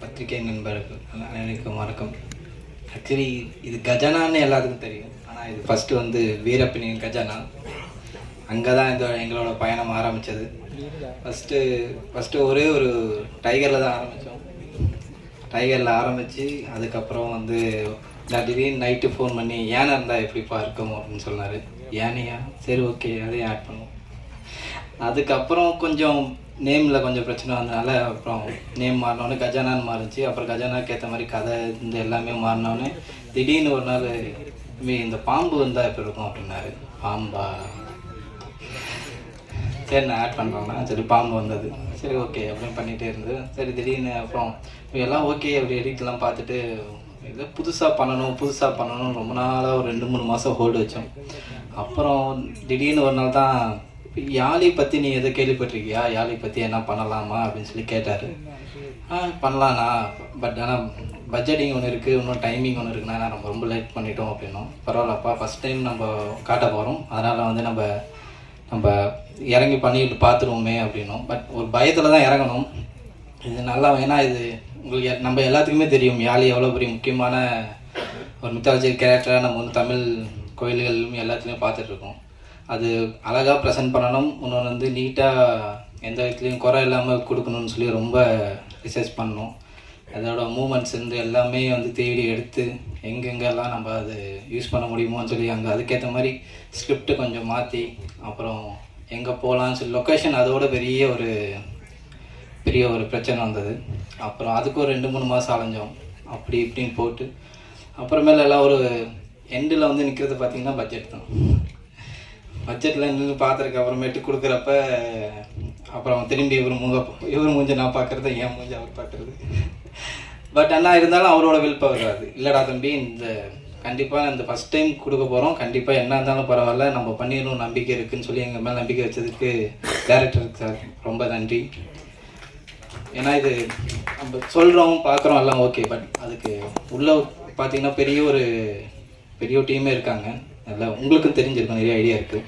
பத்திரிகை நண்பர்கள் அனைவருக்கும் வணக்கம். ஆக்சுவலி இது கஜானான்னு எல்லாத்துக்கும் தெரியும். ஆனால் இது ஃபஸ்ட்டு வந்து வீரப்பனின் கஜானா. அங்கே தான் எங்களோட பயணம் ஆரம்பித்தது. ஃபஸ்ட்டு ஒரே ஒரு டைகரில் தான் ஆரம்பித்தோம். டைகரில் ஆரம்பித்து அதுக்கப்புறம் வந்து திடீர்னு நைட்டு ஃபோன் பண்ணி யானை இருந்தால் எப்படிப்பா இருக்கும் அப்படின்னு சொன்னார். யானையா, சரி ஓகே அதையும் ஆட் பண்ணுவோம். அதுக்கப்புறம் கொஞ்சம் நேமில் கொஞ்சம் பிரச்சனை வந்தனால அப்புறம் நேம் மாறினோடனே கஜானான்னு மாறிச்சு. அப்புறம் கஜானாக்கு ஏற்ற மாதிரி கதை இந்த எல்லாமே மாறினோடனே திடீர்னு ஒரு நாள் இந்த பாம்பு வந்தால் எப்படி இருக்கும் அப்படின்னாரு. பாம்பா, சரி நான் ஆட் பண்ணுறேன்னா சரி பாம்பு வந்தது. சரி ஓகே அப்படின்னு பண்ணிகிட்டே இருந்தது. சரி திடீர்னு அப்புறம் எல்லாம் ஓகே அப்படி எடிட்லாம் பார்த்துட்டு இதை புதுசாக பண்ணணும் ரொம்ப நாளாக ஒரு 2-3 மாதம் ஹோல்டு வச்சோம். அப்புறம் திடீர்னு ஒரு நாள் தான் யாழை பற்றி நீ எதை கேள்விப்பட்டிருக்கியா, யாழை பற்றி என்ன பண்ணலாமா அப்படின்னு சொல்லி கேட்டார். பண்ணலாண்ணா, பட் ஆனால் பட்ஜெட்டிங் ஒன்று இருக்குது, இன்னும் டைமிங் ஒன்று இருக்குண்ணா, நம்ம ரொம்ப லேட் பண்ணிட்டோம் அப்படின்னோம். பரவாயில்லப்பா, ஃபஸ்ட் டைம் நம்ம காட்ட போகிறோம், அதனால் வந்து நம்ம இறங்கி பண்ணிட்டு பார்த்துருவோமே அப்படின்னோம். பட் ஒரு பயத்தில் தான் இறங்கணும். இது நல்லா, ஏன்னா இது உங்களுக்கு நம்ம எல்லாத்துக்குமே தெரியும் யாழை எவ்வளோ பெரிய முக்கியமான ஒரு மித்தாலஜி கேரக்டராக நம்ம வந்து தமிழ் கோயில்கள் எல்லாத்துலேயும் பார்த்துட்ருக்கோம். அது அழகாக ப்ரெசென்ட் பண்ணணும், இன்னொன்று வந்து நீட்டாக எந்த விதத்துலேயும் குறை இல்லாமல் கொடுக்கணும்னு சொல்லி ரொம்ப ரிசர்ச் பண்ணோம். அதோட மூமெண்ட்ஸ் வந்து எல்லாமே வந்து தேடி எடுத்து எங்கெங்கெல்லாம் நம்ம அது யூஸ் பண்ண முடியுமோன்னு சொல்லி அங்கே அதுக்கேற்ற மாதிரி ஸ்கிரிப்ட் கொஞ்சம் மாற்றி அப்புறம் எங்கே போகலான்னு சொல்லி லொக்கேஷன் அதோட பெரிய ஒரு பிரச்சனை வந்தது. அப்புறம் அதுக்கு ஒரு 2-3 மாதம் அலைஞ்சோம். அப்படி இப்படின்னு போட்டு அப்புறமேல எல்லாம் ஒரு எண்டில் வந்து நிற்கிறது பார்த்திங்கன்னா பட்ஜெட் தான். பட்ஜெட்டில் நின்று பார்த்துருக்கு அப்புறமேட்டு கொடுக்குறப்ப அப்புறம் திரும்பி இவர் மூஞ்ச நான் பார்க்குறது, என் மூஞ்ச அவர் பார்க்குறது. பட் ஆனால் இருந்தாலும் அவரோட வில் பவர் வராது. இல்லைடா தம்பி, கண்டிப்பாக இந்த ஃபஸ்ட் டைம் கொடுக்க போகிறோம், கண்டிப்பாக என்ன இருந்தாலும் பரவாயில்ல, நம்ம பண்ணிடணும் நம்பிக்கை இருக்குதுன்னு சொல்லி எங்கள் மேலே நம்பிக்கை வச்சதுக்கு டேரக்டருக்கு சார் ரொம்ப நன்றி. ஏன்னா இது நம்ம சொல்கிறோம் பார்க்குறோம் எல்லாம் ஓகே, பட் அதுக்கு உள்ளே பார்த்திங்கன்னா பெரிய டீமே இருக்காங்க. அதில் உங்களுக்கும் தெரிஞ்சிருக்கும், நிறைய ஐடியா இருக்குது.